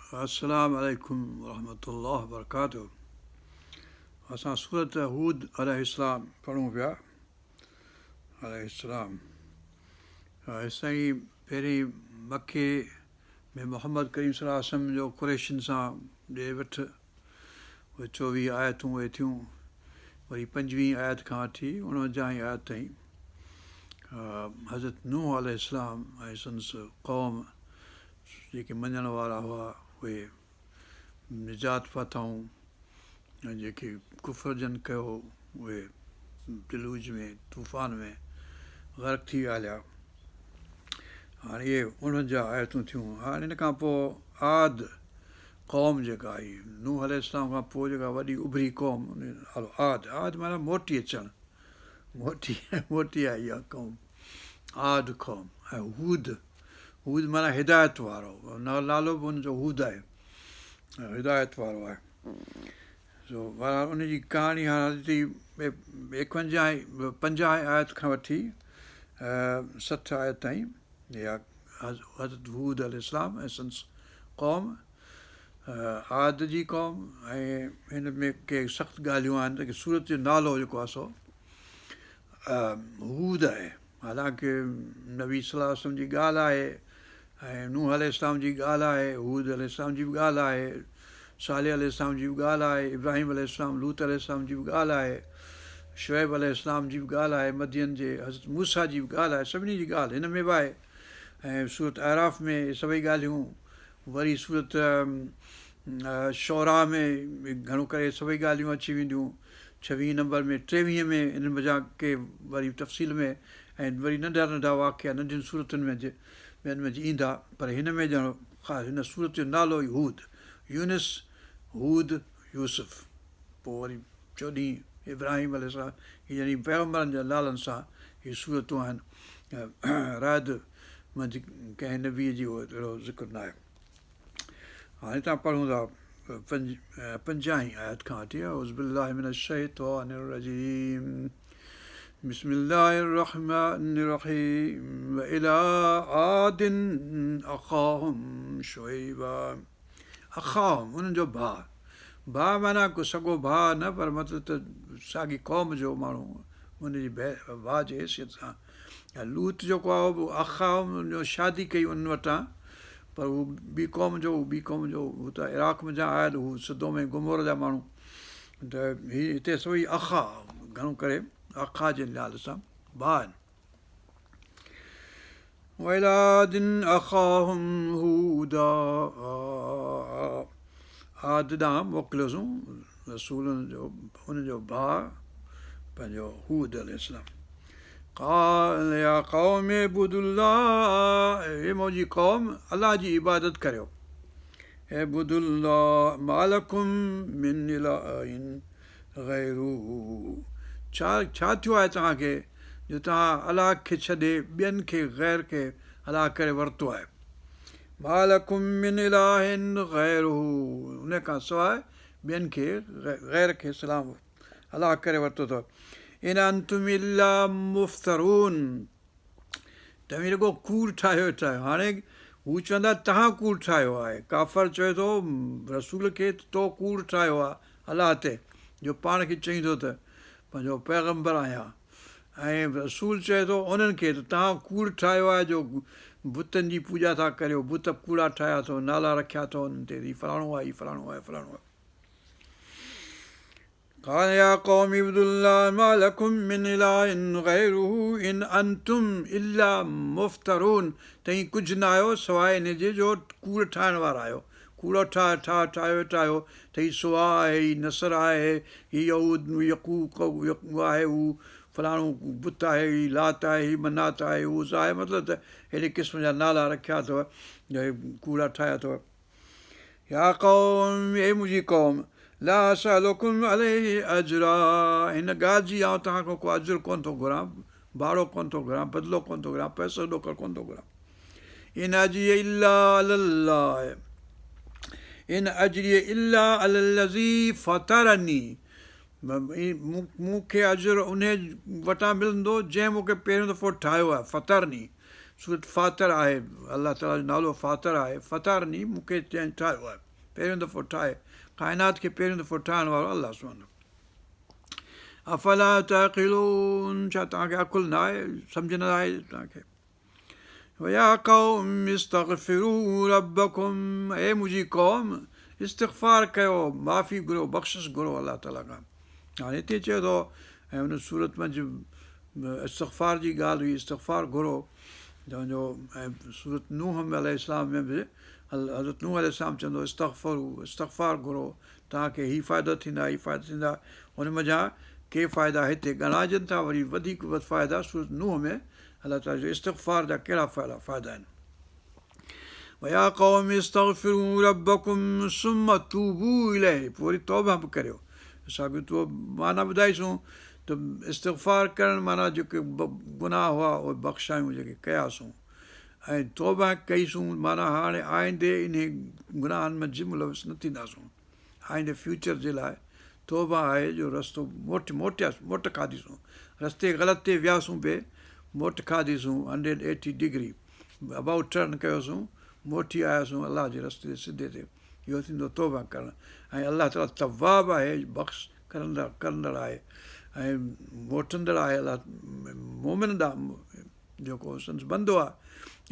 अस्सलाम वालेकुम रहमतुल्लाह वबरकातुहू। असां सूरत हूद अलैहिस्सलाम पढ़ूं पिया। अलैहिस्सलाम साईं पहिरीं मके में मोहम्मद करीम सल्लल्लाहु अलैहि वसल्लम जो कुरैशियुनि सां ॾे वठि, उहे 24 आयतूं उहे थियूं। वरी 25 आयत खां वठी 49 आयत ताईं हज़रत नूह अलैहिस्सलाम ऐं संदसि क़ौम जेके मञण वारा हुआ उहे निजात फाथऊं, ऐं जेके कुफ़र जन कयो उहे दिलूज में तूफ़ान में ग़र्क़ थी विया हलिया। हाणे इहे 49 आयतूं थियूं। हाणे हिन खां पोइ आद क़ौम जेका आई, नूह अलैहिस्सलाम खां पोइ जेका वॾी उभरी क़ौम, आद माना मोटी अचणु, मोटी आई आहे क़ौम, आद क़ौम। ऐं हूद माना हिदायत वारो, नालो बि हुनजो हूद आहे, हिदायत वारो आहे। उनजी कहाणी हाणे 50 आयत खां वठी 60 आयत ताईं इहा हज़रत हूद अलैहिस्सलाम ऐं संदसि क़ौम, आद जी क़ौम। ऐं हिन में के सख़्तु ॻाल्हियूं आहिनि त सूरत जो नालो जेको आहे सो हूद आहे, हालांकि नबी सल्लल्लाहु अलैहि वसल्लम जी ॻाल्हि आहे ऐं नूह अलैहिस्सलाम जी ॻाल्हि आहे, हूद अलैहिस्सलाम जी बि ॻाल्हि आहे, सालेह अलैहिस्सलाम जी बि ॻाल्हि आहे, इब्राहिम अलैहिस्सलाम, लूत अलैहिस्सलाम जी बि ॻाल्हि आहे, शुएब अलैहिस्सलाम जी बि ॻाल्हि आहे, मदियन जे हज़रत मूसा जी बि ॻाल्हि आहे, सभिनी जी ॻाल्हि हिन में बि आहे। ऐं सूरत आराफ़ में सभई ॻाल्हियूं, वरी सूरत शौरा में घणो करे सभई ॻाल्हियूं अची वेंदियूं। 26 नंबर में 23 में इन मज़ा के वरी तफ़सील में, ऐं वरी नंढा नंढा वाक़िया नंढियुनि सूरतुनि में ॿियनि में ईंदा। पर हिन में ॼणो ख़ासि हिन सूरत जो नालो ई हूद, यूनिस, हूद, यूसुफ। पोइ वरी 14 इब्राहिम अलैहिस्सलाम, हीअ यानी पैगम्बरनि जे नालनि सां हीअ सूरतूं आहिनि। रायद मंझि कंहिं नबीअ जी उहो अहिड़ो ज़िक्र न आहे। हाणे हितां पढ़ूं था 50 आयत खां वठी, औज़ु बिल्लाहि मिनश शैतानिर रजीम, बिस्मिल्लाहिर रहमानिर रहीम, व इला आदिन अख़ाहुम शुऐबा। अख़ाहुम उन्हनि जो भाउ, भाउ माना को सॻो भाउ न, पर मतिलबु त साॻी क़ौम जो माण्हू, उनजी भाउ जे हैसियत सां। ऐं लूत जेको आहे उहो बि अख़ाहुम जो शादी कई उन्हनि वटां, पर हू ॿी क़ौम जो, हू त इराक़ में जा आयल, हू सिदोम ऐं गुमोर जा माण्हू। त हिते सभई अख़ा, घणो करे अख़ा जे नाले सां भाउ आहिनि। वइलादिन अख़ाहुम हूदा, आद ॾांहुं मोकिलियोसीं रसूलनि जो, हुनजो भाउ पंहिंजो हूद अलैहिस्सलाम। क़ाल या क़ौम इब्दुल्लाह, हे मुंहिंजी क़ौम अलाह जी इबादत करियो। इब्दुल्लाह मा लकुम मिन इलाहिन ग़ैरुहु, छा थियो आहे तव्हांखे जो तव्हां अलाह खे छॾे ॿियनि खे ग़ैर खे अलाह करे वरितो आहे। मा लकुम मिन इलाहिन ग़ैरुहु, उन खां सवाइ ॿियनि खे ग़ैर खे सलाम अलाह करे वरितो अथव। इन अंतुम इल्ला मुफ़्तरून, तव्हीं रुॻो कूड़ ठाहियो ठाहियो। हाणे हू चवंदा तव्हां कूड़ ठाहियो आहे, काफ़र चवे थो रसूल खे तो कूड़ ठाहियो आहे अलाह ते, जो पाण खे चईं थो त पंहिंजो पैगम्बर आहियां, ऐं रसूल चए थो उन्हनि खे त तव्हां कूड़ ठाहियो आहे जो बुतनि जी पूॼा था करियो, बुत कूड़ा ठाहिया अथव, नाला रखिया अथव उन्हनि ते, हीउ फलाणो आहे, हीउ फलाणो आहे, फलाणो आहे। क़ाल या क़ौम इब्दुल्लाह मा लकुम मिन इलाहिन ग़ैरुहु इन अंतुम इल्ला मुफ़्तरून, तव्हीं कुझु न आहियो सवाइ इन जे जो कूड़ ठाहिण वारा आहियो। कूड़ो ठाहियो त हीउ सुहा आहे, हीउ नसर आहे, हीउ यकूक आहे, हू फलाणो बुत आहे, हीउ लात आहे, हीउ मनात आहे, हू आहे, मतिलबु त अहिड़े क़िस्म जा नाला रखिया अथव, जो कूड़ा ठाहिया अथव। या क़ौम, हे मुंहिंजी क़ौम, ला असअलुकुम अलैहि अजरा, हिन ॻाल्हि जी आउं तव्हां खां को अजुर कोन थो घुरां, भाड़ो कोन थो घुरां, बदिलो कोन थो घुरां, पैसो ॾोकर कोन थो घुरां। इन अजरिय इल्ला अलल्लाह, इन अजरिय इल्ला अलल्लज़ी फ़तरनी, मूंखे अजुर उन वटां मिलंदो जंहिं मूंखे पहिरियों दफ़ो ठाहियो आहे। फ़तरनी सूरत फातर आहे, अलाह ताला जो नालो फातर आहे। फतार नी मूंखे ठाहियो आहे, पहिरियों दफ़ो ठाहे, काइनात खे पहिरियों दफ़ो ठाहिण वारो अलाह सुभाणे। अफला ताक़िलून, छा तव्हांखे अकुलु न आहे, सम्झ न आहे तव्हांखे। वया क़ौम इस्तग़फिरू रब्बकुम, हे मुंहिंजी क़ौम इस्तिग़फ़ार कयो, माफ़ी घुरो, बख़्शिश घुरो अलाह ताला खां। हाणे हिते चयो अथव, ऐं हुन सूरत मंझि इस्तिग़फ़ार जी ॻाल्हि हुई, इस्तिग़फ़ार घुरो तव्हांजो। ऐं सूरत नूह अलैहिस्सलाम में बि हज़रत नूह अलैहिस्सलाम चवंदो इस्तग़फ़रू, इस्तिग़फ़ार घुरो, तव्हांखे हीअ फ़ाइदा थींदा, हीअ फ़ाइदा थींदा। हुन मंझां के फ़ाइदा हिते ॻणाइजनि था, वरी वधीक फ़ाइदा सूरत नूह में अलाह ताला जो इस्तिग़फ़ार जा कहिड़ा फ़ाइदा आहिनि। वया क़ौम इस्तग़फिरू रब्बकुम सुम्म तूबू इलैहि, पोइ वरी तौबा बि करियो। असां बि तो माना ॿुधाईसूं त इस्तिग़फ़ार करणु माना जेके गुनाह हुआ उहे बख़्शायूं जेके कयासीं, ऐं तौबा कईसूं माना हाणे आईंदे इन गुनाहनि में मुलविस न थींदासूं। आईंदे फ्यूचर जे लाइ तौबा आहे जो रस्तो मोट खाधीसूं, रस्ते ग़लति ते वियासीं पिए, मोट खाधीसूं 180 डिग्री अबाउट टर्न कयोसीं, मोटी आयासीं अलाह जे रस्ते ते सिधे ते। इहो थींदो तौबा करणु। ऐं अलाह ताला तवाब आहे, बख़्श कंदड़ आहे ऐं मोटंदड़ आहे। अलाह मोमिन ॾांहुं जेको संदसि बंदो आहे,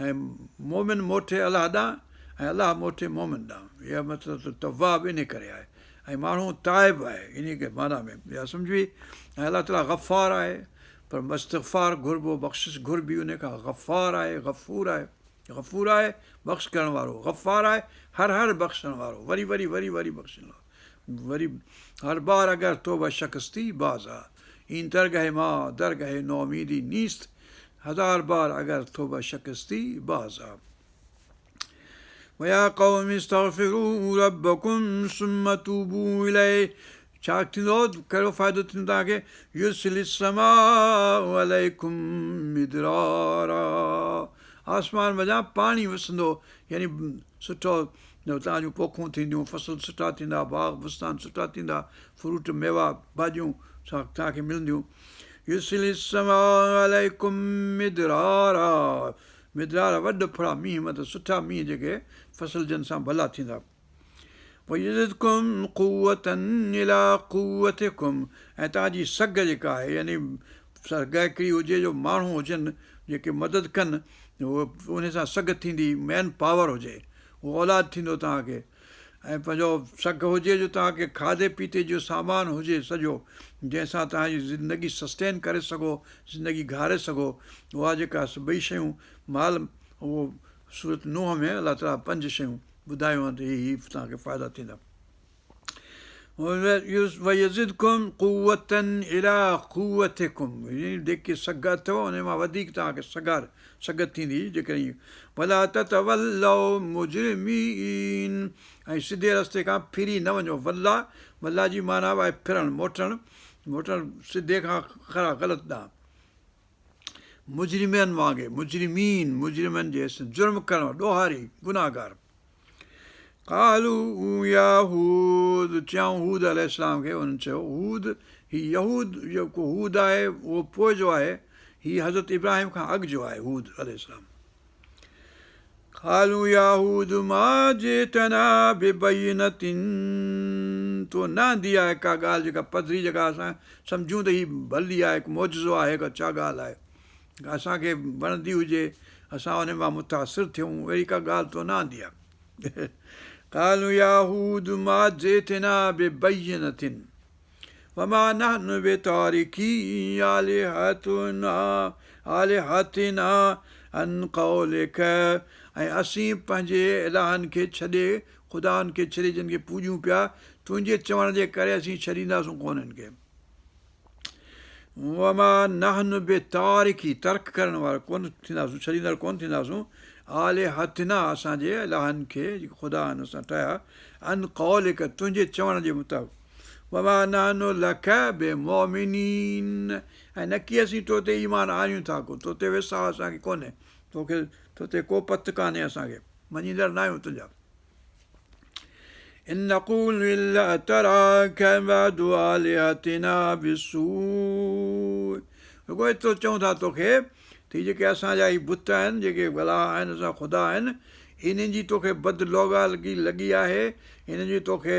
ऐं मोमिन मोटे अलाह ॾांहुं ऐं अलाह मोटे मोमिन ॾांहुं। इहा मतिलबु त तवाब इन करे आहे, ऐं माण्हू ताइब आहे इन खे माना में, इहा सम्झी। ऐं अलाह ताला ग़फ़ार आहे, पर इस्तिग़फ़ार घुरिबो, बख़्शिश घुरिबी उन खां। ग़फ़ार आहे, ग़फ़ूर आहे, ग़फ़ूर आहे बख़्श करण वारो, ग़फ़ार आहे हर बख़्शण वारो, वरी वरी वरी वरी बख़्शण वारो। वरी हर बार अगरि तौबा शिकस्ती बाज़ा इन दरगाह मां दरगाह नौमीदी नीस्त, 1000 बार अगरि तौबा शिकस्ती बाज़ा। वया क़ौम इस्तग़फिरू रब्बकुम सुम्म तूबू इलैहि, छा थींदो, कहिड़ो फ़ाइदो थींदो तव्हांखे। युरसिलिस समाउ अलैकुम मिदरारा, आसमान वञा पाणी वसंदो, यानी सुठो तव्हांजूं पोखूं थींदियूं, फसल सुठा थींदा, बाग़ बुस्तान सुठा थींदा, फ्रूट मेवा भाॼियूं तव्हांखे मिलंदियूं। युरसिलिस समाउ अलैकुम मिदरारा, मिदरारा वॾ फड़ा मींहं, मतिलबु सुठा मींहं जेके फसल जन सां भला थींदा। वयज़िदकुम क़ुव्वतन इला क़ुव्वतिकुम, ऐं तव्हांजी सघ जेका आहे, यानी सघ हिकिड़ी हुजे जो माण्हू हुजनि जेके मदद कनि, उहो उन सां सघ थींदी, मैन पावर हुजे, उहो औलाद थींदो तव्हांखे। ऐं पंहिंजो सघ हुजे जो तव्हांखे खाधे पीते जो सामान हुजे सॼो, जंहिंसां तव्हांजी ज़िंदगी सस्टेन करे सघो, ज़िंदगी घारे सघो। उहा जेका ॿई शयूं माल, उहो सूरत नूह में अलाह ताला 5 शयूं ॿुधायूं आहिनि त हीअ तव्हांखे फ़ाइदा थींदा। वयज़िदकुम क़ुव्वतन इला क़ुव्वतिकुम, जेके सघ अथव उन मां वधीक तव्हांखे सघ थींदी जेकॾहिं। वला ततवल्लौ मुजरिमीन, ऐं सिधे रस्ते खां फिरी न वञो। वल्ला जी माना आहे फिरणु, मोटणु सिधे खां ग़लति ॾांहुं। मुजरिमनि वांगुरु, मुजरिमनि जे जुर्म करणु, ॾोहारी, गुनाहगार। कालू या हूद, चयऊं हूद अलैहिस्सलाम खे, हुननि चयो हूद, हीउ यहूद जेको हूद आहे उहो पोइ जो आहे, हीउ हज़रत इब्राहिम खां अॻु जो आहे हूद अलैहिस्सलाम। कालू या हूद मा जितना बिबय्यिनतिन, तो न दी आहे का ॻाल्हि जेका पधरी, जेका असां सम्झूं त हीअ भली आहे, हिकु मौजज़ो आहे, हिकु छा ॻाल्हि आहे, असांखे वणंदी हुजे, असां उन मां मुतासिर थियूं, अहिड़ी का ॻाल्हि तो न आंदी आहे। कालू या हूद मा जितना बिबय्यिनतिन वमा नहनु बितारिकी आलिहतिना अन क़ौलिक, ऐं असीं पंहिंजे इलाहनि खे छॾे, ख़ुदानि खे छॾे जिन खे पूॼूं पिया, तुंहिंजे चवण जे करे असीं छॾींदासूं कोन हिन खे। वमा नहनु बितारिकी, तर्क करण वारा कोन थींदासूं, छॾींदड़ कोन थींदासूं। आलिहतिना, असांजे इलाहनि खे जेके ख़ुदा आहिनि असां ठाहिया, अन क़ौलिक, तुंहिंजे चवण जे मुताबिक़। वमा नहनु लक बिमुमिनीन, ऐं न की असीं तो ते ईमान आणियूं था, को तो ते विसाह असांखे कोन्हे, तोखे तो ते को पत कान्हे, असांखे मञींदड़ न आहियूं तुंहिंजा। इन नक़ूल इल्ला तराक बअदु आलिहतिना बिसूअ, रुॻो एतिरो चऊं था तोखे त हीअ जेके असांजा ई बुत आहिनि, जेके भला आहिनि असां ख़ुदा आहिनि, इन्हनि जी तोखे बदलोगा लॻी आहे, इन्हनि जी तोखे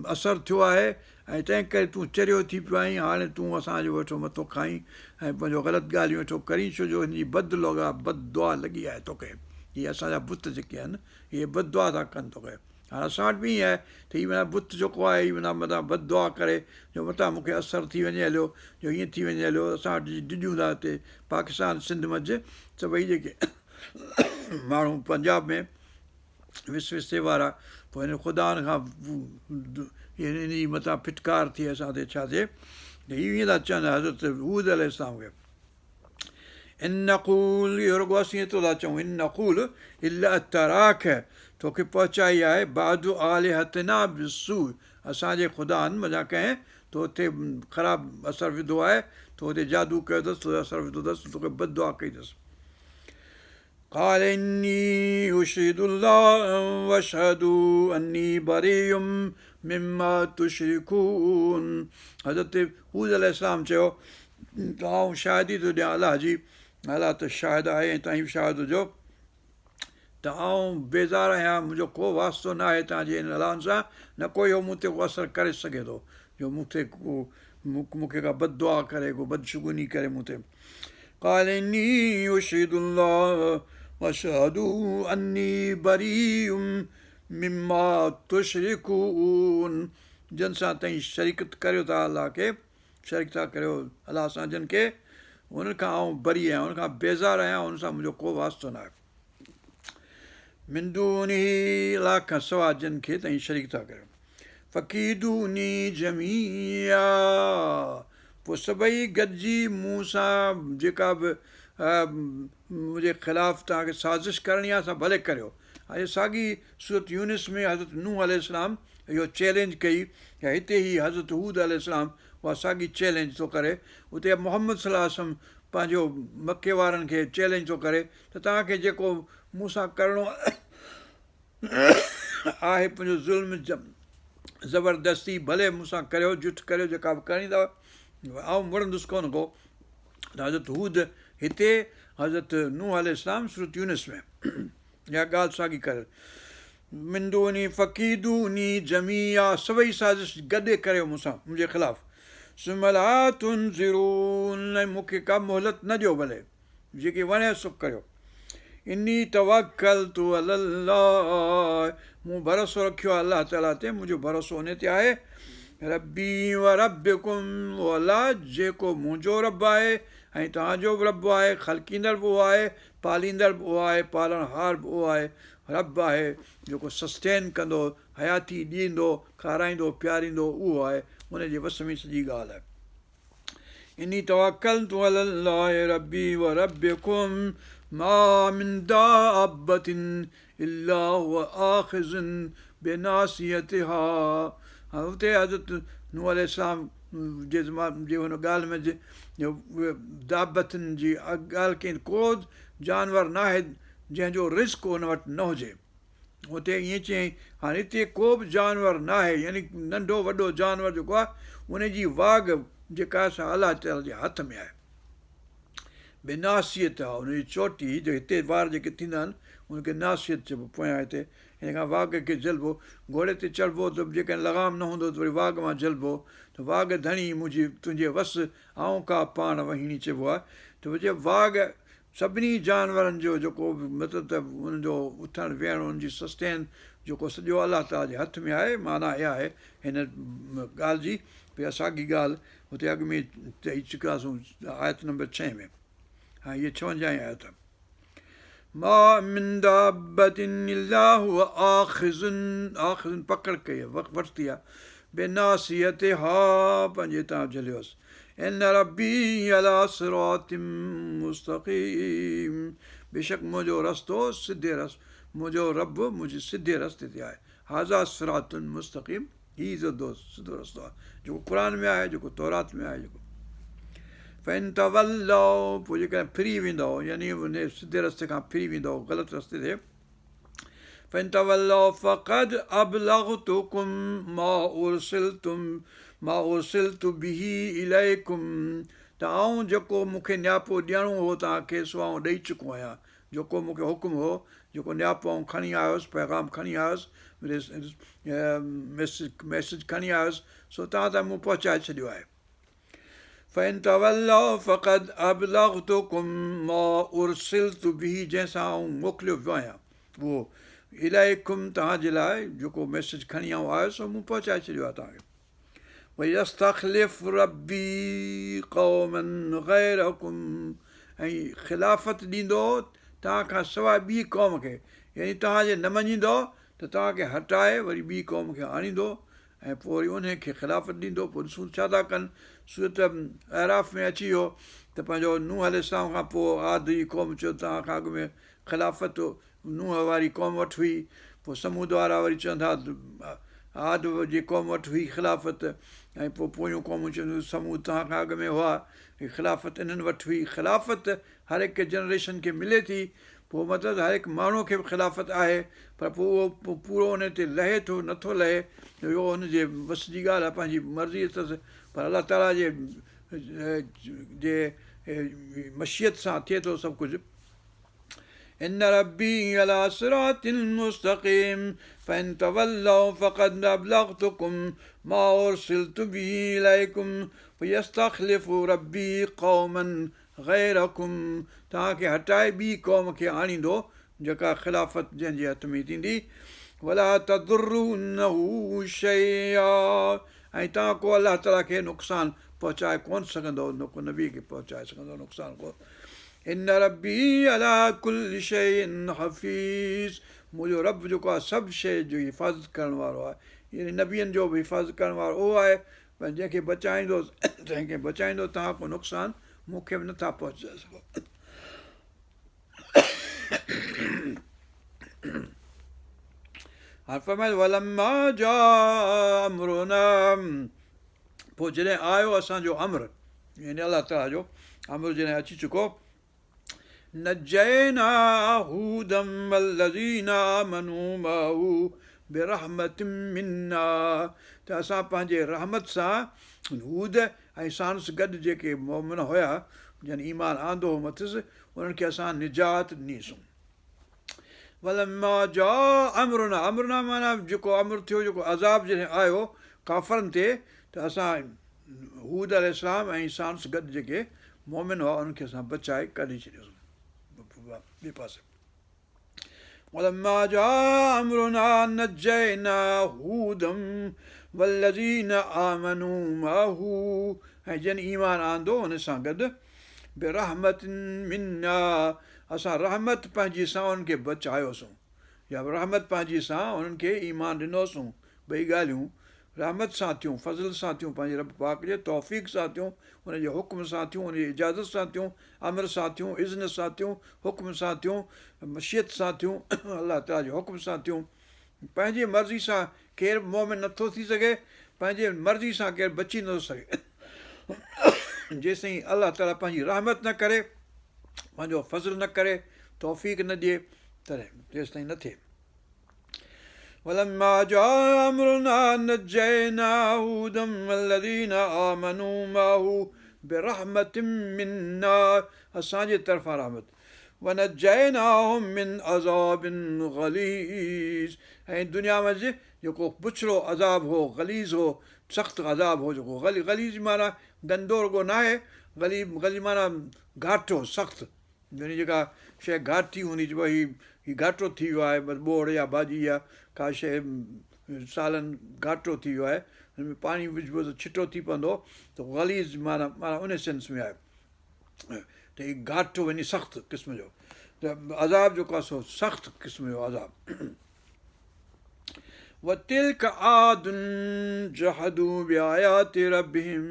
असरु थियो आहे, ऐं तंहिं करे तूं चरियो थी पियो आहीं। हाणे तूं असांजो वेठो मथो खाईं ऐं पंहिंजो ग़लति ॻाल्हियूं वेठो करीं, छो जो हिन जी बदलोगा बददुआ लॻी आहे तोखे। इहे असांजा बुत जेके आहिनि इहे बददुआ था कनि तोखे। हाणे असां वटि बि ईअं आहे त हीअ माना बुत जेको आहे हीअ माना मथां बददुआ करे जो मथां मूंखे असरु थी वञे हलियो, जो हीअं थी वञे हलियो। असां वटि डिॼूं था हिते पाकिस्तान सिंध मंझि सभई जेके माण्हू पंजाब में विसविसे वारा, पोइ हिन ख़ुदा खां हिन जी मथां फिटकार थिए असां ते छा थिए, हीअ ईअं था चवनि हज़रत हूद अलैहिस्सलाम खे, इन नक़ूल, इहो रुॻो असीं एतिरो था चऊं, इन नक़ूल इला तराक, तोखे पहुचाई आहे बादु आलिहतना बिसू, असांजे ख़ुदानि मज़ा कंहिं तो हुते ख़राबु असरु विधो आहे, तो हुते जादू कयो अथसि, तो असरु विधो अथसि, तोखे बददुआ कई अथसि। قال إني أشهد الله وأشهد أني بريء مما تشركون। हज़रत हूद अलैहिस्सलाम चयो त आउं शाहिदी थो ॾियां अलाह जी, अलाह त शाहिद आहे ऐं तव्हां बि शाहिद हुजो त आउं बेज़ारु आहियां, मुंहिंजो को वास्तो न आहे तव्हांजे हिन अलाहनि सां, न को इहो मूं ते को असरु करे सघे थो, जो मूंखे का बददुआ करे, को बदशगुनी करे मूं ते। قال إني أشهد الله وأشهد أني بريء مما تشركون। जिन सां तव्हां शरीकत करियो था अलाह खे, शरीक था करियो अलाह सां जिन खे, हुननि खां आउं बरी आहियां, हुन खां बेज़ारु आहियां, हुन सां मुंहिंजो को वास्तो न आहे। मिंदूनी, अलाह खां सवाइ जिन खे तव्हां शरीक था करियो। फ़क़ीदूनी जमीया, पोइ सभई गॾिजी मूं सां जेका बि मुंहिंजे ख़िलाफ़ु तव्हांखे साज़िश करणी आहे असां भले करियो। हाणे साॻी सूरत यूनिस में हज़रत नूह अलैहिस्सलाम इहो चैलेंज कई, या हिते ई हज़रत हूद अलैहिस्सलाम उहा साॻी चैलेंज थो करे, उते मोहम्मद सल्लल्लाहु अलैहि वसल्लम पंहिंजो मके वारनि खे चैलेंज थो करे त तव्हांखे जेको मूं सां करिणो आहे, पंहिंजो ज़ुल्म ज़बरदस्ती भले मूं सां करियो, जुठ करियो, जेका बि करणी अथव, आउं मुड़ंदुसि कोन को। त हज़रत हूद हिते, हज़रत नूह अलैहिस्सलाम सूरत यूनिस में इहा ॻाल्हि साॻी करे, मिंदूनी फ़क़ीदूनी जमीया, सभई साज़िश गॾे करियो मूंसां मुंहिंजे ख़िलाफ़ु, सुमला तुनज़िरून, ऐं मूंखे का मोहलत न ॾियो, भले जेके वणे सो करियो। इनी तवक्कलतु अलल्लाह, मूं भरोसो रखियो आहे अलाह ताला ते, मुंहिंजो भरोसो हुन ते आहे। रब्बी व रब्बिकुम, उहो अलाह जेको मुंहिंजो रब आहे ऐं तव्हांजो बि रब आहे, ख़लकींदड़ बि उहो आहे, पालींदड़ बि उहो आहे, पालणहार बि उहो आहे, रब आहे जेको सस्टेन कंदो, हयाती ॾींदो, खाराईंदो, पीआरींदो, उहो आहे, उनजे वस में सॼी ॻाल्हि आहे। इनी तवक्कलतु अलल्लाह रब्बी व रब्बिकुम मा मिन दाब्बतिन इल्ला हुव आख़िज़ुन बिनासियतिहा। हुते हज़रत नूह अलैहिस्सलाम जे हुन ॻाल्हि में दाबतनि जी ॻाल्हि कई, को जानवर न आहे जंहिंजो रिस्क हुन वटि न हुजे। हुते ईअं चयईं, हाणे हिते को बि जानवर न आहे, यानी नंढो वॾो जानवर जेको आहे उनजी वाघ जेका आहे सा अलाह ताला जे हथ में आहे। बेनासियत आहे हुनजी चोटी, जो हिते वार जेके थींदा आहिनि उनखे नासियत चइबो, पोयां हिते हिन खां वाघ खे झलबो, घोड़े ते चढ़बो त जेकॾहिं लगाम न हूंदो त वरी वाघ मां झलबो, त वाघ धणी मुंहिंजी तुंहिंजे वस आऊं का पाण वहिणी चइबो आहे। त जे वाघ सभिनी जानवरनि जो जेको मतिलबु त हुनजो उथणु वेहणु, हुनजी सस्टेन जेको सॼो अलाह ताला जे हथ में आहे। माना इहा आहे हिन ॻाल्हि जी, भई असांजी ॻाल्हि हुते अॻु में चई चुकियासीं आयत नंबर 6 में। हा, इहे 56 आयत। मा मिन दाब्बतिन इल्ला हुव आख़िज़ुन, आख़िज़ुन पकड़ कई आहे, वरिती आहे, बेनासियतिहा, पंहिंजे हितां झलियोसि। इन रब्बी अला सिरातिम मुस्तक़ीम, बेशक मुंहिंजो रस्तो सिधे मुंहिंजो रब मुंहिंजे सिधे रस्ते ते आहे। हाज़ा सिरातुन मुस्तक़ीम, हीउ सिधो रस्तो आहे जेको क़ुर में आहे, जेको तौरात में आहे। जेको फ़इन तवल्लौ, पोइ जेकॾहिं फिरी वेंदो, यानी उन सिधे रस्ते खां फिरी वेंदो ग़लति रस्ते ते, फ़इन तवल्लौ फ़क़द अबलग़तुकुम मा उरसिलतु बिही इलैकुम, त त आऊं जेको मूंखे नियापो ॾियणो हो तव्हांखे सो आऊं ॾेई चुको आहियां। जेको मूंखे हुकुम हो, जेको नियापो आऊं खणी आयुसि, पैगाम खणी आयुसि, मैसेज खणी आयुसि, सो तव्हां ताईं मूं पहुचाए छॾियो आहे। फ़इन तवल्लौ फ़क़द अबलगतुकुम मा उरसिलतु बिही, जंहिंसां आऊं मोकिलियो वियो आहियां, उहो इलैकुम तव्हांजे लाइ जेको मैसेज खणी आऊं आयुसि सो मूं पहुचाए छॾियो आहे तव्हांखे। वयस्तख़लिफ़ रब्बी क़ौमन ग़ैरकुम, ऐं ख़िलाफ़त ॾींदो तव्हां खां सवाइ ॿी क़ौम खे, यानी तव्हां जे न मञींदो त तव्हांखे हटाए वरी ॿी क़ौम खे आणींदो ऐं पोइ वरी उनखे ख़िलाफ़त ॾींदो। पोइ ॾिसूं छा था कनि। सूरत अराफ़ में अची वियो त पंहिंजो नूह अलैहिस्सलाम खां पोइ आद जी क़ौम चयो तव्हां खां अॻु में ख़िलाफ़त नूह वारी क़ौम वटि हुई, पोइ समूद वारा वरी चवंदा आद जी क़ौम वटि हुई ख़िलाफ़त, ऐं पोइ पोयूं क़ौमूं चवंदियूं समूद तव्हां खां अॻु में हुआ, ख़िलाफ़त इन्हनि वटि हुई। ख़िलाफ़त हर हिकु जनरेशन खे मिले थी, पोइ मतिलबु हर हिकु माण्हूअ खे बि ख़िलाफ़त आहे, पर पोइ उहो पूरो उन ते लहे थो नथो लहे, इहो हुनजे बस जी ॻाल्हि आहे, पंहिंजी मर्ज़ी अथसि। पर अलाह ताला जे मशियत सां थिए थो सभु कुझु। इन रब्बी अला सिरातिन मुस्तक़ीम फ़इन तवल्लौ फ़क़द अबलगतुकुम मा उरसिलतु बिही इलैकुम वयस्तख़लिफ़ु रब्बी क़ौमन ग़ैरकुम, तव्हांखे हटाए ॿी क़ौम खे आणींदो जेका ख़िलाफ़त जंहिंजे हथ में थींदी। वला तदुर्रूनहु शैआ, ऐं तव्हां को अलाह ताला खे नुक़सानु पहुचाए कोन सघंदो, को नबी खे पहुचाए सघंदो नुक़सानु को। इन रब्बी अला कुल्लि शैइन हफ़ीज़, मुंहिंजो रब जेको आहे सभु शइ जो हिफ़ाज़त करण वारो आहे, यानी नबियनि जो बि हिफ़ाज़त करण वारो उहो आहे। भई जंहिंखे बचाईंदो तंहिंखे बचाईंदो, तव्हां को नुक़सानु मूंखे बि नथा पहुचाए सघो। हाणे फरमाइनि वलम्मा जा अमरुना, पोइ जॾहिं आयो असांजो अमर, यानी अलाह ताला जो अमर जॾहिं अची चुको, नजैना हूदम वल्लज़ीना आमनू माहू बिरहमतिम मिन्ना, त असां पंहिंजे रहमत सां हूद ऐं साणुस गॾु जेके मोमिन हुया जन ईमान आंदो हो मथिस, उन्हनि खे असां निजात ॾिनीसूं। वलम्मा जा अमरुना, अमरुना माना जेको अमर थियो, जेको अज़ाब जॾहिं आयो काफ़रनि ते, त असां हूद अलैहिस्सलाम ऐं साणुस गॾु जेके मोमिन हुआ उन्हनि खे असां बचाए कढी छॾियोसीं ॿिए पासे। वलम्मा जा अमरुना नजैना हूदम वल्लज़ीना आमनू माहू, ऐं जन ईमान आंदो हुन सां गॾु बिरहमतिन मिन्ना, असां रहमत पंहिंजी सां उन्हनि खे बचायोसीं, या रहमत पंहिंजी सां उन्हनि खे ईमान ॾिनोसीं। ॿई ॻाल्हियूं रहमत सां थियूं, फज़ल सां थियूं, पंहिंजे रब पाक जे तौफ़ीक़ सां थियूं, हुनजे हुकुम सां थियूं, हुनजी इजाज़त सां थियूं, अमर सां थियूं, इज़्न सां थियूं, हुकुम सां थियूं, मशियत सां थियूं, अलाह ताला जे हुकुम सां थियूं। पंहिंजे मर्ज़ी सां केरु मोमिन नथो थी सघे, पंहिंजे मर्ज़ी सां केरु बची नथो सघे जेसिताईं अलाह ताला पंहिंजी रहमत न करे, पंहिंजो फज़ल न करे, तौफ़ीक़ न ॾिए, तॾहिं तेसिताईं न थिए। वलम्मा जा अमरुना नजैना हूदम वल्लज़ीना आमनू माहू बिरहमतिम मिन्ना, असांजे तरफ़ां रहमत, वनजैनाहुम मिन अज़ाबिन गलीज़, ऐं दुनिया में जेको पुछड़ो अज़ाब हो, गलीज़ हो, सख़्तु अज़ाब हो, जेको गलीज़ माना गंदो रुॻो न आहे, गली माना घाटो सख़्तु, यानी जेका शइ घाटी हूंदी, भई हीउ घाटो थी वियो आहे, बसि ॿोड़ या भाॼी या का शइ सालन घाटो थी वियो आहे, हुन में पाणी विझिबो त छिटो थी पवंदो, त गलीज़ माना उन सेंस में आहे त हीउ घाटो वञी सख़्तु क़िस्म जो, त अज़ाब जेको आहे सो सख़्तु क़िस्म जो अज़ाब। वतिल्क आदुन जहदू बिआयाति रब्बिहिम,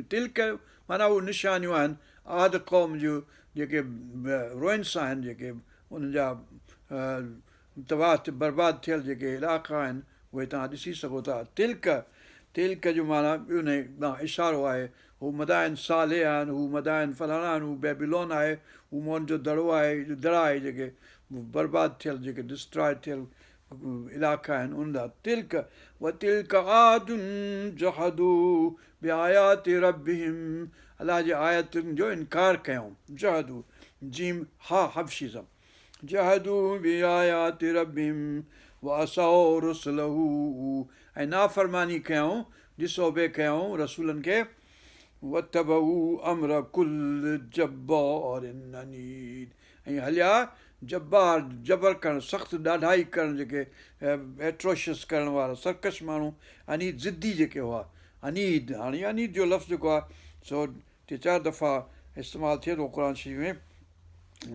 तिल्क माना उहे निशानियूं आहिनि आद क़ौम जूं, जेके रुइंस आहिनि, जेके उन्हनि जा तबाह बर्बादु थियल जेके इलाइक़ा आहिनि, उहे तव्हां ॾिसी सघो था। तिल्क जो माना उन ॾांहुं इशारो आहे, हू मदाइन साले आहिनि, हू मदाइन फलाणा आहिनि, हू बेबीलोन आहे, हू मोहन जो दड़ो आहे, दड़ा आहे, जेके बर्बादु थियल, जेके डिस्ट्रॉय थियल इलाइक़ा आहिनि उन जा तिल्क तिल्क आदुन जहदू बिआयाति रब्बिहिम, अलाह जे आयतुनि जो इनकार कयूं, जहदू जीम हा हबशीज़म, जहदू बिआयाति रब्बिहिम व असौ रुसलहू, ऐं नाफ़रमानी कयूं, डिसोबे कयूं रसूलनि खे, वतबऊ अमर कुल जब्बारिन अनीद, ऐं हलिया जब्बार जबर करणु, सख़्तु ॾाढाई करणु, जेके एट्रोशियस करण वारा सर्कश माण्हू, अनीद ज़िद्दी जेके हुआ, अनीद, हाणे अनीद जो लफ़्ज़ जेको आहे सो 3-4 दफ़ा इस्तेमालु थिए थो क़ुर शरीफ़ में,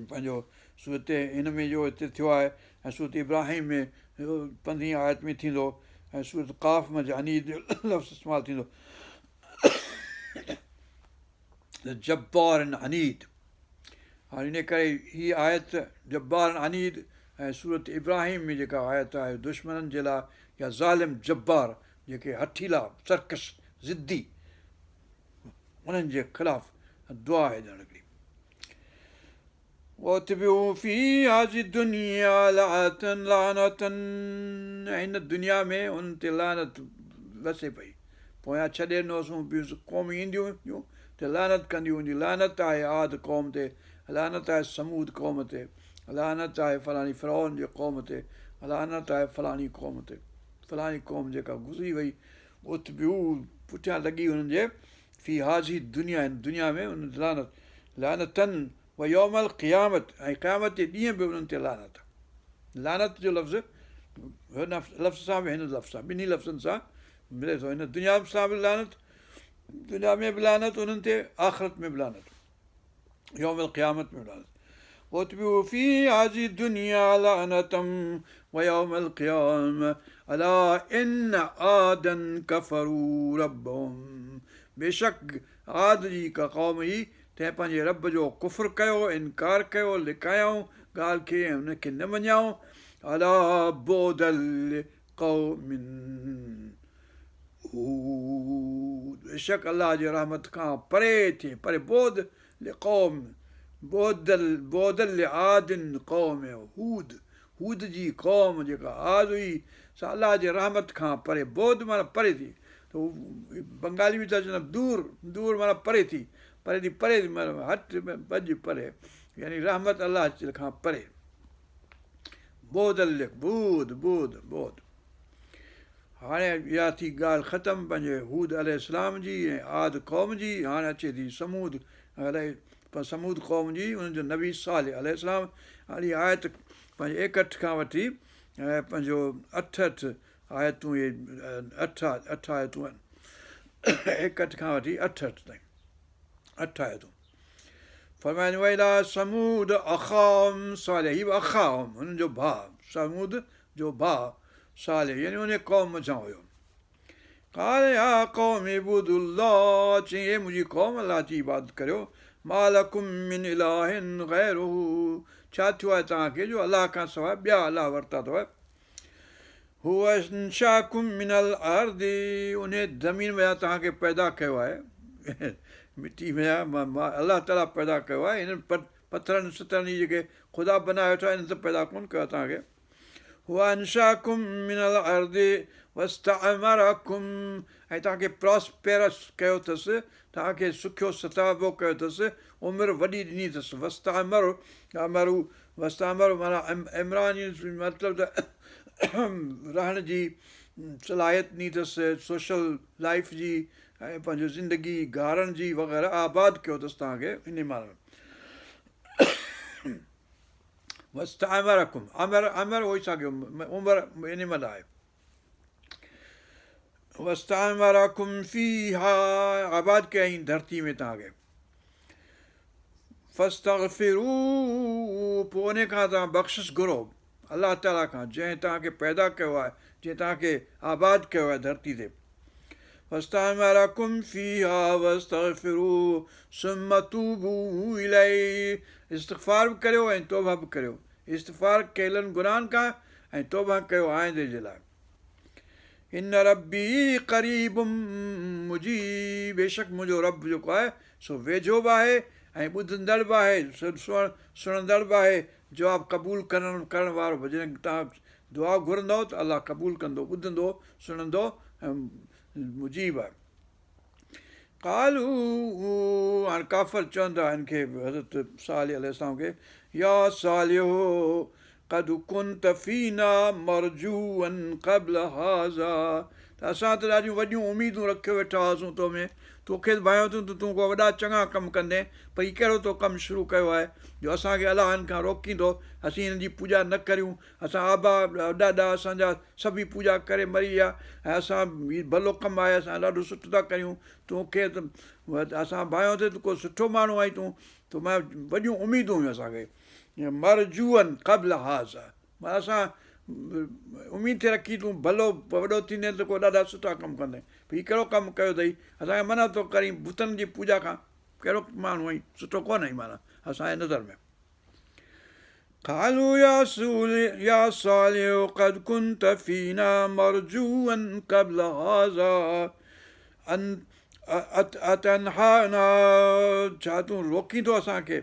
पंहिंजो सूरत हिन में जो हिते थियो आहे, ऐं सूरत इब्राहिम में 15 आयत में थींदो, ऐं सूरत काफ़ में अनीद जो लफ़्ज़ इस्तेमालु थींदो, जब्बारन अनीद। हाणे इन करे हीअ आयत जब्बारन अनीद ऐं सूरत इब्राहिम में जेका आयत आहे दुश्मननि जे लाइ, या ज़ालिम जब्बार जेके हठीला सर्कश ज़िद्दी, उन्हनि जे ख़िलाफ़ु दुआ आहे ॼण हिकिड़ी। وَاتْبِعُوا فِي هَذِهِ الدُّنْيَا لَعْنَةً، ऐं हिन दुनिया में उन्हनि ते लानत वसे पई, पोयां छॾे ॾिनोसीं, ॿियूं क़ौमूं ईंदियूं हुयूं त लानत कंदियूं हूंदियूं, लानत आहे आद क़ौम ते, लानत आहे समूद क़ौम ते, लानत आहे फलाणी फ़िरौन जे क़ौम ते, लानत आहे फलाणी क़ौम ते, फलाणी क़ौम जेका गुज़री वई, उतबिऊ पुठियां लॻी हुननि जे, फी हाज़ी दुनिया, हिन दुनिया में उन्हनि लानत, लानतनि व यौमल क़ियामत, ऐं क़यामत जे ॾींहं बि उन्हनि ते लानत। लानत जो लफ़्ज़ु हिन लफ़्ज़ सां बि हिन लफ़्ज़ सां, ॿिन्ही लफ़्ज़नि सां मिले थो, हिन दुनिया सां बि लानत, दुनिया में बि लानत उन्हनि ते, आख़िरत में बि लानत, यौमल क़यामत में बि लानत। وَاتْبِعُوا فِي هَذِهِ الدُّنْيَا لَعْنَةً وَيَوْمَ الْقِيَامَةِ أَلَا إِنَّ عَادًا كَفَرُوا رَبَّهُمْ، बेशक आद जी का क़ौम हुई, तंहिं पंहिंजे रब जो कुफ़्र कयो, इनकार कयो, लिकायऊं ॻाल्हि खे, ऐं हुनखे न मञियाऊं। अला बोदल क़ौमिन हूद, बेशक अलाह जे रहमत खां परे थिए, परे बोद क़ौम, बोदल आदिन क़ौम हूद, हूद जी क़ौम जेका आद हुई सा अलाह जे रहमत खां परे, बोद माना परे थी, त बंगाली बि था चवनि दूर, दूर माना परे थी, परे थी, परे थी माना हट भॼ परे, यानी रहमत अलाह खां परे। बोदल बूद बूद बोद। हाणे इहा थी ॻाल्हि ख़तमु पंहिंजे हूद अलैहिस्सलाम जी ऐं आद क़ौम जी। हाणे अचे थी समूद समूद क़ौम जी, उन्हनि जो नबी सालिह अलैहिस्सलाम। हाणे इहा आयत पंहिंजे 61 खां वठी ऐं पंहिंजो 8 आयतूं, इहे 8 आयतूं आहिनि, 61 खां वठी 8 ताईं, 8 आयतूं। फरमाइनि वइला समूद अख़ाहुम सालिह, हीउ अख़ाहुम हुननि जो भाउ, समूद जो भाउ सालिह, यानी उन क़ौम सां हुयो। क़ाल या क़ौम इबुदुल्लाह, चई हे मुंहिंजी क़ौम अलाह जी इबादत करियो, मा लकुम मिन इलाहिन गैरुहु, छा थियो आहे तव्हांखे जो अलाह खां सवाइ ॿिया अलाह वरिता अथव। हुव अंशाकुम मिनल अर्दि, उन ज़मीन में तव्हांखे पैदा कयो आहे, मिटी में अलाह ताला पैदा कयो आहे, हिन पथरनि सतरनि जेके ख़ुदा बनाए वेठा आहिनि, त पैदा कोन कयो आहे तव्हांखे। हुआ अंशाकुम मिनल अर्दि वस्तअमरकुम, ऐं तव्हांखे प्रॉस्पेरस कयो अथसि, तव्हांखे सुखियो सताबो कयो अथसि, उमिरि वॾी ॾिनी अथसि। वस्तामरु माना इमरान मतिलबु त रहण जी सलाहियत ॾिनी अथसि, सोशल लाइफ जी, ऐं पंहिंजो ज़िंदगी गारण जी वग़ैरह आबाद कयो अथसि तव्हांखे, इन माना वस्तामरकुम, अमर उहो ई साॻियो, उमिरि इन महिल आहे। वस्तामरकुम फीहा, आबाद कयईं धरती में तव्हांखे। फस्तगफिरू, पोइ उन खां तव्हां बख़्शिश घुरो अलाह ताला खां, जंहिं तव्हांखे पैदा कयो आहे, जंहिं तव्हांखे आबाद कयो आहे धरती ते। फस्तामरकुम फीहा वस्तगफिरू सुम्म तूबू इलैहि, इस्तिग़फ़ार बि करियो ऐं तौबा बि करियो, इस्तिग़फ़ार कयलनि गुनाहनि खां ऐं तौबा कयो आइंदे जे लाइ। इन रब्बी क़रीबुम मुजीब, बेशक मुंहिंजो रब जेको आहे सो वेझो बि आहे ऐं ॿुधंदड़ बि आहे, सुणंदड़ बि आहे, जवाबु क़बूल करण वारो बि। जॾहिं तव्हां दुआ घुरंदो त अलाह क़बूल कंदो, ॿुधंदो, सुणंदो ऐं मुजीब आहे। कालू हाणे काफ़र चवंदा हिन खे हज़रत सालिह अलैहिस्सलाम खे, या सालिहो क़द कुंत फीना मरजूअन क़ब्ल हाज़ा, त असां त ॾाढियूं वॾियूं उमीदूं रखियो वेठा हुआसीं तो में, तोखे भायूं तूं को वॾा चङा कमु कंदे, पर हीउ कहिड़ो तो कमु शुरू कयो आहे जो असांखे अलाहनि खां रोकींदो, असीं हिन जी पूॼा न करियूं, असां आबा ॾाॾा असांजा सभई पूॼा करे मरी विया ऐं असां हीउ भलो कमु आहे, असां ॾाढो सुठो था करियूं, तोखे त असां भायूं ते को सुठो माण्हू आहीं तूं मां वॾियूं उमीदूं हुयूं असांखे, मरजूअनि क़ब्ल हाज़ आहे, माना असां उमीद थे रखी तूं भलो वॾो थींदे त को ॾाढा सुठा कमु कंदे, हीउ कहिड़ो कमु कयो अथई, असांखे मना थो करीं बुतनि जी पूॼा खां, कहिड़ो माण्हू आहीं, सुठो कोन आहीं माना असांजे नज़र में। قالوا يا صالح قد كنت فينا مرجوا قبل هذا अतनहाना, छा तूं रोकी थो असांखे,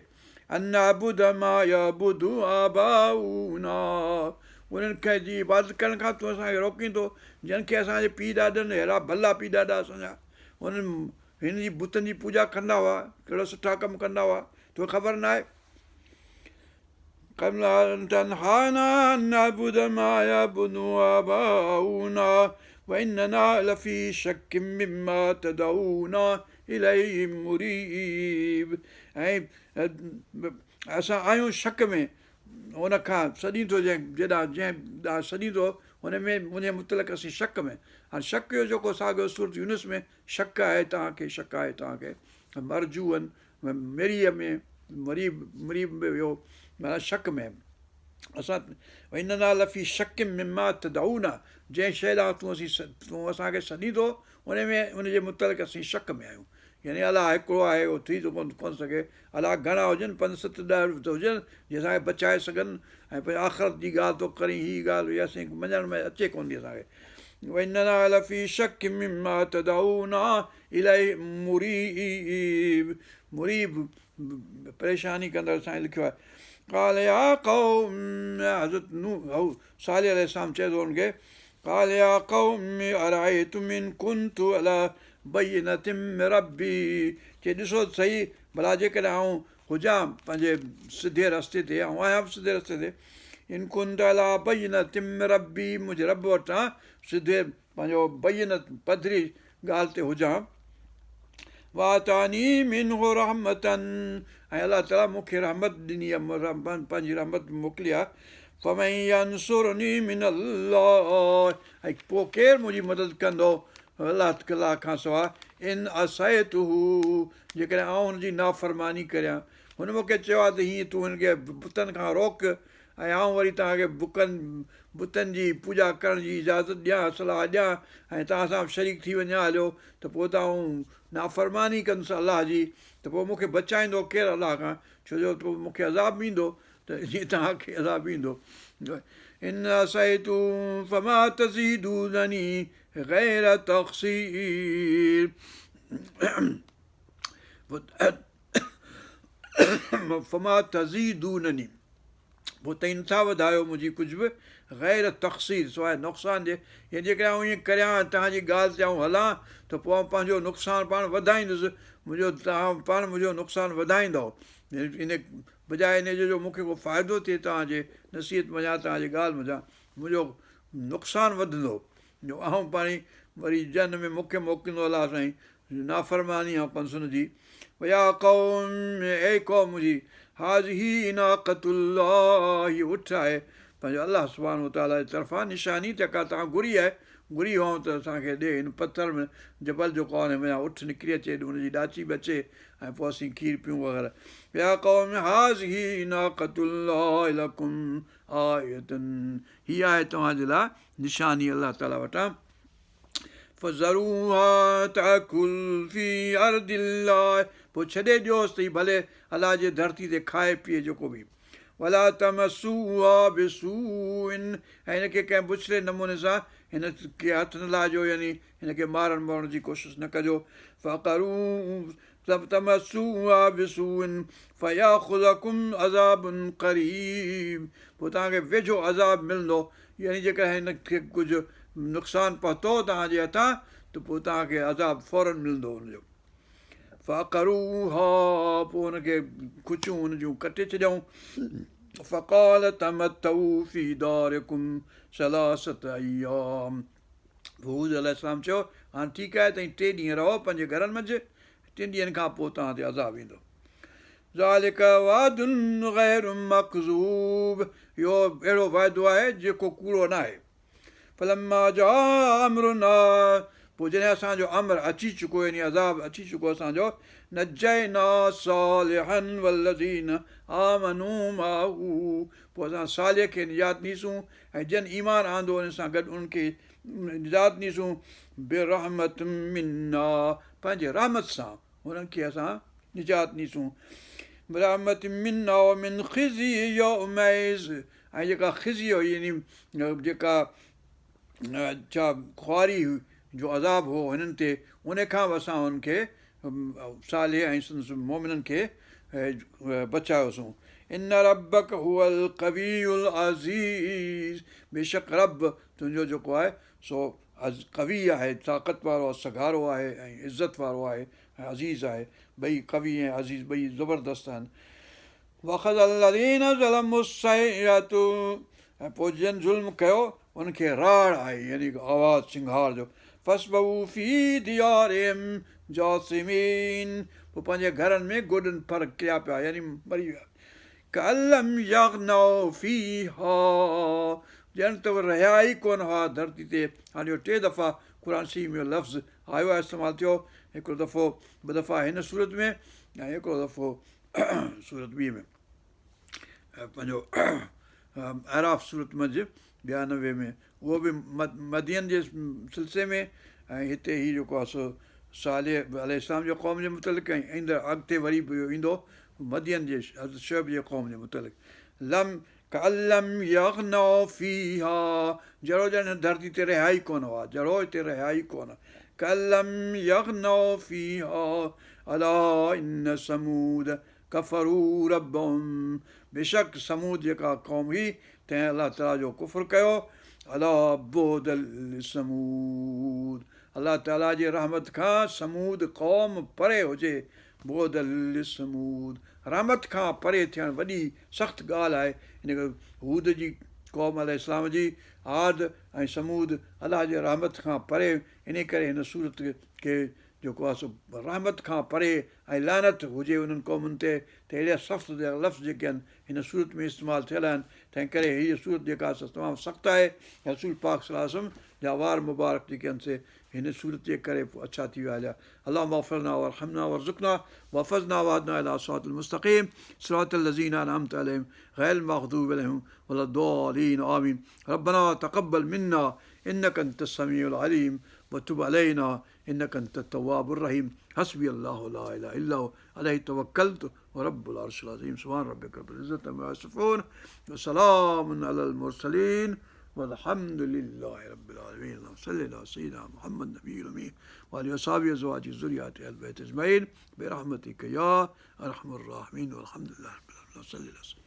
अन नअबुद मा यअबुदु आबाऊना, उन्हनि खे जी इबादत करण खां तूं असांखे रोकींदो जिन खे असांजे पीउ ॾाॾनि अहिड़ा भला पीउ ॾाॾा असांजा उन्हनि हिन जी बुतनि जी पूॼा कंदा हुआ, कहिड़ा सुठा कमु कंदा हुआ, तोखे ख़बर न आहे। तनहाना अन नअबुद मा यअबुदु आबाऊना वइन्नना लफ़ी शक्किम मिम्मा तदऊना इलैहि मुरीब, ऐं असां आहियूं शक में उन खां सॾीं थो जंहिं ॾांहुं सॾीं थो हुन में उन मुतलक़ असीं शक में, हाणे शक जो जेको साॻियो सूरत यूनुस में शक आहे तव्हांखे, शक आहे तव्हांखे, मरजूअनि मिरीअ में मुरीब में वियो माना शक में, असां इन्ना लफ़ी शक मिम्मा तदऊना, जंहिं शइ ॾांहुं तूं असांखे सॾीं थो उन में उनजे मुतलिक़ असीं शक में आहियूं, यानी अलाह हिकिड़ो आहे उहो थी थो कोन सघे, अलाह घणा हुजनि 5-7 ॾह त हुजनि जीअं असांखे बचाए सघनि, ऐं पोइ आख़िरत जी ॻाल्हि थो करी, हीअ ॻाल्हि इहा असांखे मञण में अचे कोन थी असांखे। इन्ना लफ़ी शक मिम्मा तदऊना इलैहि मुरीब, मुरीब परेशानी कंदड़ असांखे लिखियो आहे। काल या क़ौम, हज़रत सालिह अलैहिस्सलाम चए थो हुनखे, काल या क़ौम अरायतुम इन कुन्तु अला बय्यिनतिम मिन रब्बी, चए ॾिसो त सही भला जेकॾहिं आउं हुजां पंहिंजे सिधे रस्ते ते, ऐं आहियां बि सिधे रस्ते ते, इन कुंत अला बय्यिनतिम मिन रब्बी, मुंहिंजे रब वटां सिधे पंहिंजो बय्यिनत पधरी ॻाल्हि ते हुजां, वातानी मिनहु रहमतन, ऐं अलाह ताला मूंखे रहमत ॾिनी आहे, पंहिंजी रहमत मोकिली आहे, फमन यंसुरनी मिनल्लाह, ऐं पोइ केरु मुंहिंजी मदद कंदो अलाह ताला खां सवाइ, इन असयतुहु, जेकॾहिं आउं हुनजी नाफ़रमानी करियां, हुन मूंखे चयो आहे त हीअं तूं हिनखे बुतनि खां रोक, ऐं आउं वरी तव्हांखे बुतनि जी पूॼा करण जी इजाज़त ॾियां, सलाह ॾियां, ऐं तव्हां सां शरीक थी वञा हलियो, त पोइ त आउं नाफ़रमानी कंदुसि अलाह जी, त पोइ मूंखे बचाईंदो केरु अलाह खां, छो जो पोइ मूंखे अज़ाबु ईंदो, त जीअं तव्हांखे अज़ाबु ईंदो। इन असयतु फमा तज़ीदूननी गैर तक़सीर, फमा तज़ीदूननी, पोइ तई नथा वधायो मुंहिंजी कुझु बि गैर तक़सीर, सवाइ नुक़सान जे, या जेकॾहिं आउं ईअं करियां तव्हांजी ॻाल्हि ते आउं हलां त पोइ आउं पंहिंजो नुक़सानु पाण वधाईंदुसि, तव्हां पाण मुंहिंजो नुक़सानु वधाईंदव, इन बजाए इन जो मूंखे को फ़ाइदो थिए तव्हांजे नसीहत मञा, तव्हांजी ॻाल्हि मञा, मुंहिंजो नुक़सानु वधंदो, जो आउं पाणी वरी जन में मूंखे मोकिलींदो अलाह साईं, नाफ़रमानी आहे कंदुसि हुनजी। या क़ौम, ए क़ौम मुंहिंजी, हाज़िही इनाक़तुल्लाह, हीअ उठ आहे पंहिंजो अलाह सुब्हानहु व तआला जे तरफ़ां निशानी, जेका तव्हां घुरी आहे, घुरी हुअऊं त असांखे ॾे, हिन पथर में जबल जेको आहे हुन में उठ निकिरी अचे, हुनजी ॾाची बि अचे, ऐं पोइ असीं खीरु पियूं वग़ैरह। या क़ौम हाज़िही इनाक़तुल्लाह लकुम आयतन, हीअ आहे तव्हांजे लाइ निशानी अलाह ताला वटां। फज़रूहा ताकुल फी अर्दिल्लाह, पोइ छॾे ॾियोसि त भले अलाह जे धरती ते खाए पीए जेको बि, वला तमसूहा बिसूइन, ऐं हिनखे कंहिं बुछड़े नमूने सां हिन खे हथु न लाहिजो, यानी हिनखे मारण मारण जी कोशिशि न कजो। फ़क़रू तमसूहा बिसूइन फयाख़ुज़कुम अज़ाबुन क़रीब, पोइ तव्हांखे वेझो अज़ाब मिलंदो, यानी जेकॾहिं हिनखे कुझु नुक़सानु पहुतो तव्हांजे हथां त पोइ तव्हांखे अज़ाबु फौरन मिलंदो हुनजो फ़क़रू हा पोइ हुनखे खुचियूं हुन जूं कटे छॾियऊं फ़क़ाल तमतऊ फ़ी दारिकुम सलासत अय्याम हूद अलैहिस्सलाम चयो हाणे ठीकु आहे तव्हीं 3 ॾींहं रहो पंहिंजे घरनि मंझि 3 ॾींहंनि खां पोइ तव्हां ते अज़ाबु ईंदो ज़ालिक वादुन गैर मकज़ूब इहो अहिड़ो वाइदो आहे जेको कूड़ो न आहे फलम्मा जा अमरुना पोइ जॾहिं असांजो अमर अची चुको यानी अज़ाब अची चुको असांजो नजैना सालिहन वल्लज़ीन आमनू माहू पोइ असां सालिह खे निजात ॾीसूं ऐं जन ईमान आंदो हुन सां गॾु उनखे निजात ॾीसूं बिरहमत मिन्ना पंहिंजे रहमत सां हुननि खे असां निजात ॾीसूं रहमत मिन्ना मिन ख़िज़ी यौमैज़ ऐं जेका ख़िज़ी यानी जेका छा ख़्वारी जो अज़ाबु हो हिननि ते उन खां बि असां हुनखे सालिह ऐं मोमिननि खे बचायोसीं इन रबक हुअल कवीउल अज़ीज़ बेशक रब तुंहिंजो जेको आहे सो कवी आहे ताक़त वारो आहे सघारो आहे ऐं इज़त वारो आहे ऐं अज़ीज़ आहे ॿई कवी ऐं अज़ीज़ ॿई ज़बरदस्त आहिनि वख़ज़ल्लज़ीन ज़लमु सय्यतु ऐं पोइ जन ज़ुल्म कयो उनखे राड़ आई यानी आवाज़ु चिंगार जो फसबऊ फ़ी दियारिहिम जासिमीन पोइ पंहिंजे घरनि में गोॾनि फर किरिया पिया यानी मरी विया कलम यग़नौ फ़ीहा ॼण त रहिया ई कोन हुआ धरती ते हाणे इहो 3 दफ़ा क़ुर शरीफ़ में लफ़्ज़ आयो आहे इस्तेमालु थियो हिकिड़ो दफ़ो 2 दफ़ा हिन सूरत में ऐं हिकिड़ो दफ़ो सूरत ॿी में पंहिंजो आराफ़ सूरत मंझि 92 में उहो बि मदियन जे सिलसिले में ऐं हिते हीउ जेको आहे सो सालिह अलैहिस्सलाम जो क़ौम जे मुतलिक़ ऐं ईंदड़ अॻिते वरी बि ईंदो मदियन जे शुएब जे क़ौम जे मुतलिक़ लम कलम यग़नौ फ़ीहा जहिड़ो ॼण धरती ते रहिया ई कोन हुआ जहिड़ो हिते रहिया ई कोन कलम यग़नौ फ़ीहा अला इन समूद कफ़रू रब्बहुम बेशक समूद जेका क़ौम हुई तंहिं अलाह ताला जो कुफ़ुर कयो अला बुअदल समूद अलाह ताला जे रहमत खां समूद क़ौम परे हुजे बुअदल समूद रहमत खां परे थियणु वॾी सख़्तु ॻाल्हि आहे इन करे हूद जी क़ौम अलैहिस्सलाम जी आद ऐं समूद अलाह जे रहमत खां परे इन करे हिन सूरत खे जेको आहे सो रहमत खां परे ऐं लानत हुजे उन्हनि क़ौमुनि ते त अहिड़ा सख़्तु लफ़्ज़ जेके आहिनि हिन सूरत में इस्तेमालु थियल आहिनि तंहिं करे हीअ सूरत जेका तमामु सख़्तु आहे रसूल पाक सल्लल्लाहु अलैहि वसल्लम जा वार मुबारक जेके आहिनि से हिन सूरत जे करे अच्छा थी विया हलिया अल्लाहुम्मा अग़फ़िरना वरहमना वरज़ुक़ना वहफ़ज़ना वहदना इला सिरातिल मुस्तक़ीम सिरातिल लज़ीना अनअमत अलैहिम गैरिल मग़दूबि अलैहिम वलद्दालीन आमीन रब्बना तक़ब्बल मिन्ना इन्नका अंतस समीउल अलीम वतुब अलैना इन्नका अंतत तव्वाबुर रहीम हस्बी अल्लाहु ला इलाहा इल्ला हु अलैहि तवक्कलतु वरब्बुल अर्शिल अज़ीम सुब्हान रब्बिका रब्बिल इज़्ज़ति अम्मा यसिफ़ून वसलामुन अलल मुरसलीन والحمد لله رب العالمين اللهم صل على سيدنا محمد النبي الأمي وعلى أصحابه وأزواجه وذريته أهل البيت أجمعين برحمتك يا أرحم الراحمين والحمد لله رب العالمين صلى الله عليه وسلم